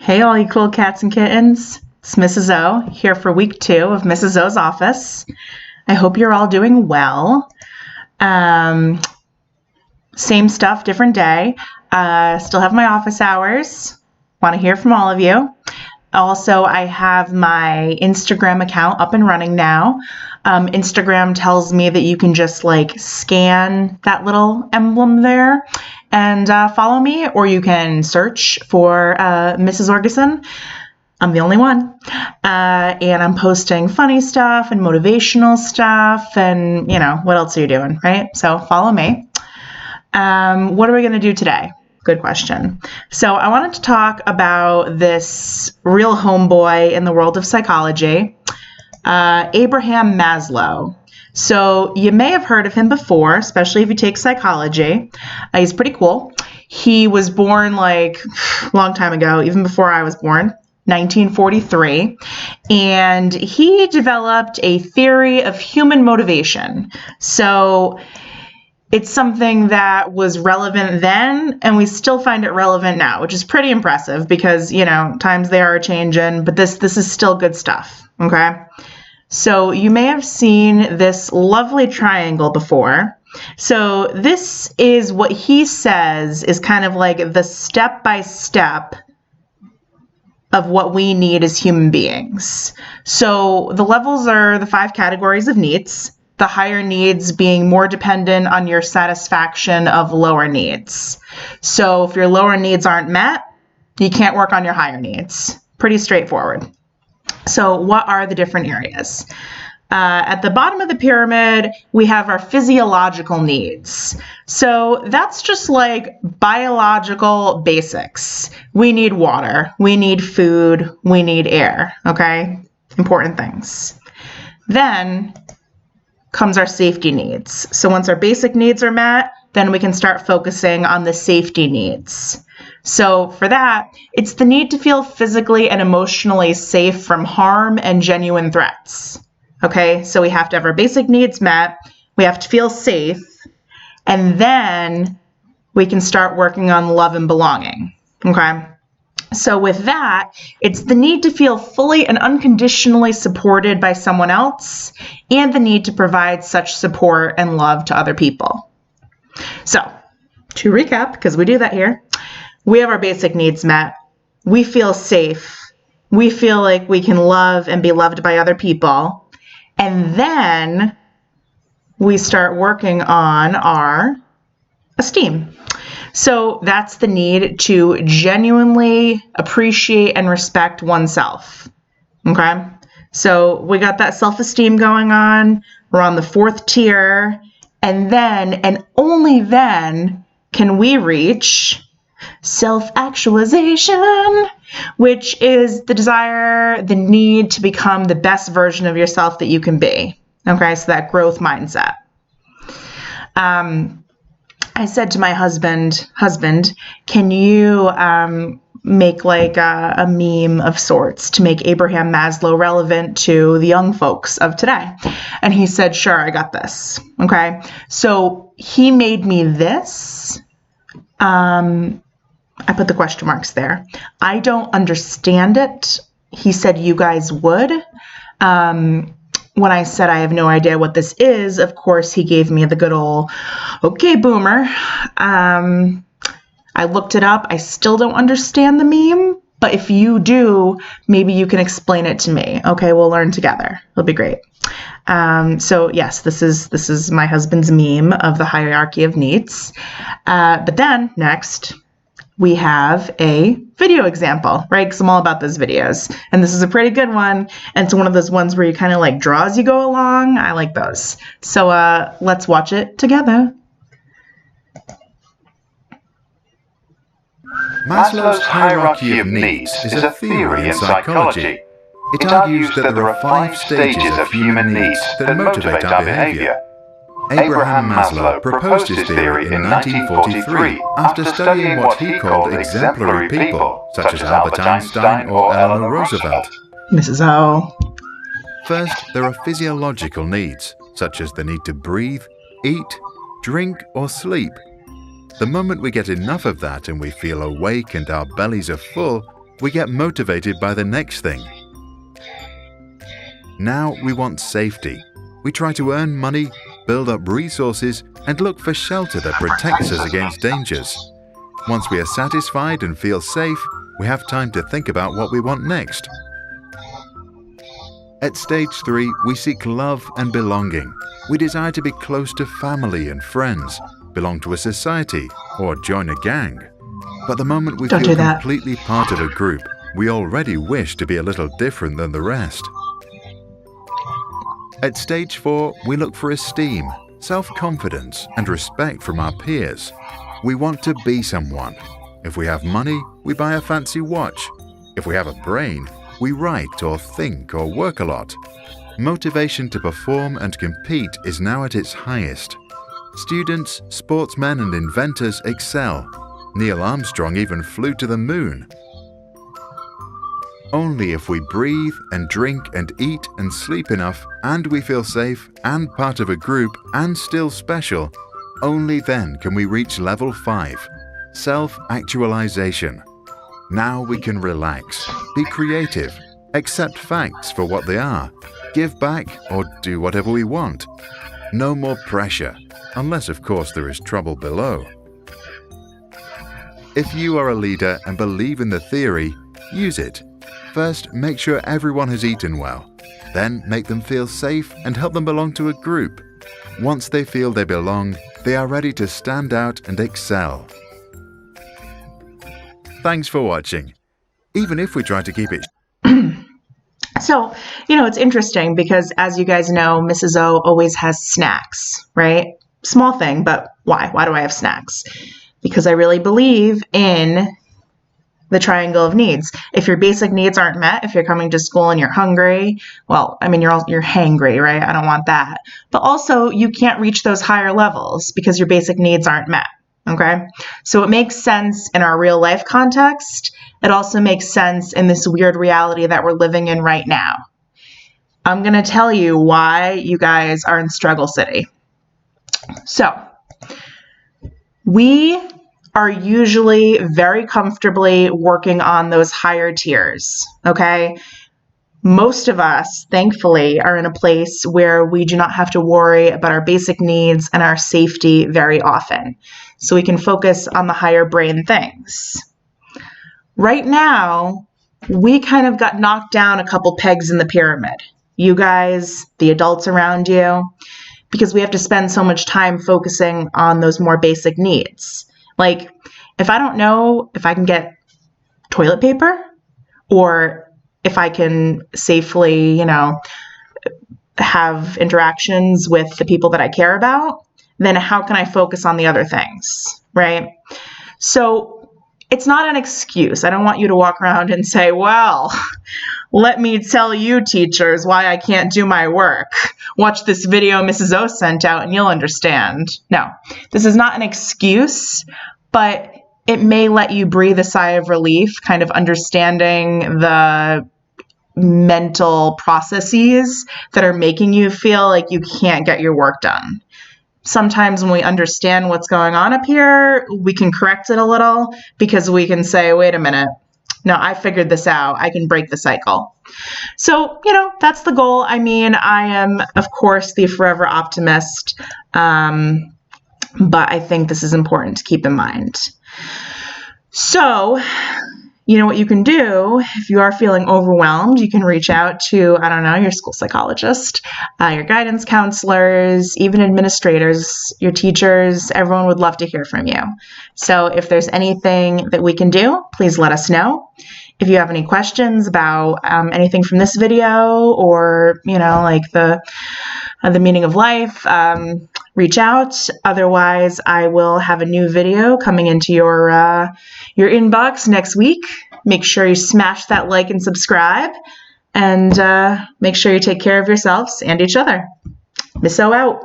Hey, all you cool cats and kittens. It's Mrs. O here for week 2 of Mrs. O's office. I hope you're all doing well. Same stuff, different day. Still have my office hours. Want to hear from all of you. Also, I have my Instagram account up and running now. Instagram tells me that you can just scan that little emblem there and follow me, or you can search for Mrs. Orgeson. I'm the only one. And I'm posting funny stuff and motivational stuff and, what else are you doing, right? So follow me. What are we going to do today? Good question. So I wanted to talk about this real homeboy in the world of psychology, Abraham Maslow. So you may have heard of him before, especially if you take psychology. He's pretty cool. He was born a long time ago, even before I was born, 1943, and he developed a theory of human motivation. So it's something that was relevant then, and we still find it relevant now, which is pretty impressive because, times they are changing, but this is still good stuff, okay? So you may have seen this lovely triangle before. So this is what he says is kind of like the step-by-step of what we need as human beings. So the levels are the 5 categories of needs. The higher needs being more dependent on your satisfaction of lower needs. So if your lower needs aren't met, you can't work on your higher needs. Pretty straightforward. So what are the different areas? At the bottom of the pyramid, we have our physiological needs. So that's just biological basics. We need water, we need food, we need air, okay? Important things. Then comes our safety needs. So once our basic needs are met, then we can start focusing on the safety needs. So for that, it's the need to feel physically and emotionally safe from harm and genuine threats. Okay, so we have to have our basic needs met, we have to feel safe, and then we can start working on love and belonging. Okay? So with that, it's the need to feel fully and unconditionally supported by someone else and the need to provide such support and love to other people. So to recap, because we do that here, we have our basic needs met. We feel safe. We feel like we can love and be loved by other people. And then we start working on our esteem. So that's the need to genuinely appreciate and respect oneself. Okay? So we got that self-esteem going on. We're on the 4th tier. And then, and only then, can we reach self-actualization, which is the desire, the need to become the best version of yourself that you can be. Okay? So that growth mindset. I said to my husband, can you make a meme of sorts to make Abraham Maslow relevant to the young folks of today? And he said, sure, I got this. Okay. So he made me this. I put the question marks there. I don't understand it. He said you guys would. When I said I have no idea what this is, of course, he gave me the good old, okay, boomer. I looked it up. I still don't understand the meme, but if you do, maybe you can explain it to me. Okay, we'll learn together. It'll be great. So yes, this is my husband's meme of the hierarchy of needs. But then next, we have a video example, right? Because I'm all about those videos. And this is a pretty good one. And it's one of those ones where you kind of draw as you go along. I like those. So let's watch it together. Maslow's hierarchy of needs is a theory in psychology. It argues that there are 5 stages of human needs that motivate our behavior. Abraham Maslow proposed his theory in 1943 after studying what he called exemplary people, such as Albert Einstein or Eleanor Roosevelt. Mrs. O. First, there are physiological needs, such as the need to breathe, eat, drink, or sleep. The moment we get enough of that and we feel awake and our bellies are full, we get motivated by the next thing. Now we want safety. We try to earn money, build up resources, and look for shelter that protects us against dangers. Once we are satisfied and feel safe, we have time to think about what we want next. At stage 3, we seek love and belonging. We desire to be close to family and friends, belong to a society, or join a gang. But the moment we feel completely part of a group, we already wish to be a little different than the rest. At stage 4, we look for esteem, self-confidence, and respect from our peers. We want to be someone. If we have money, we buy a fancy watch. If we have a brain, we write or think or work a lot. Motivation to perform and compete is now at its highest. Students, sportsmen, and inventors excel. Neil Armstrong even flew to the moon. Only if we breathe and drink and eat and sleep enough, and we feel safe and part of a group and still special, only then can we reach level 5, self-actualization. Now we can relax, be creative, accept facts for what they are, give back or do whatever we want. No more pressure, unless of course there is trouble below. If you are a leader and believe in the theory, use it. First, make sure everyone has eaten well. Then make them feel safe and help them belong to a group. Once they feel they belong, they are ready to stand out and excel. Thanks for watching. Even if we try to keep it So, it's interesting because as you guys know, Mrs. O always has snacks, right? Small thing, but why? Why do I have snacks? Because I really believe in the triangle of needs. If your basic needs aren't met, if you're coming to school and you're hungry, well, you're hangry, right? I don't want that. But also, you can't reach those higher levels because your basic needs aren't met. Okay, so it makes sense in our real life context. It also makes sense in this weird reality that we're living in right now. I'm going to tell you why you guys are in struggle city. So, we are usually very comfortably working on those higher tiers, okay? Most of us, thankfully, are in a place where we do not have to worry about our basic needs and our safety very often. So we can focus on the higher brain things. Right now, we kind of got knocked down a couple pegs in the pyramid. You guys, the adults around you, because we have to spend so much time focusing on those more basic needs. Like, if I don't know if I can get toilet paper or if I can safely, have interactions with the people that I care about, then how can I focus on the other things, right? So it's not an excuse. I don't want you to walk around and say, well, let me tell you teachers why I can't do my work. Watch this video Mrs. O sent out and you'll understand. No, this is not an excuse, but it may let you breathe a sigh of relief, kind of understanding the mental processes that are making you feel like you can't get your work done. Sometimes when we understand what's going on up here, we can correct it a little because we can say, wait a minute, no, I figured this out. I can break the cycle. So, that's the goal. I am, of course, the forever optimist, but I think this is important to keep in mind. So, what you can do if you are feeling overwhelmed, you can reach out to, your school psychologist, your guidance counselors, even administrators, your teachers. Everyone would love to hear from you. So if there's anything that we can do, please let us know. If you have any questions about anything from this video or, like the meaning of life, reach out. Otherwise, I will have a new video coming into your inbox next week. Make sure you smash that like and subscribe, and make sure you take care of yourselves and each other. Miss O out.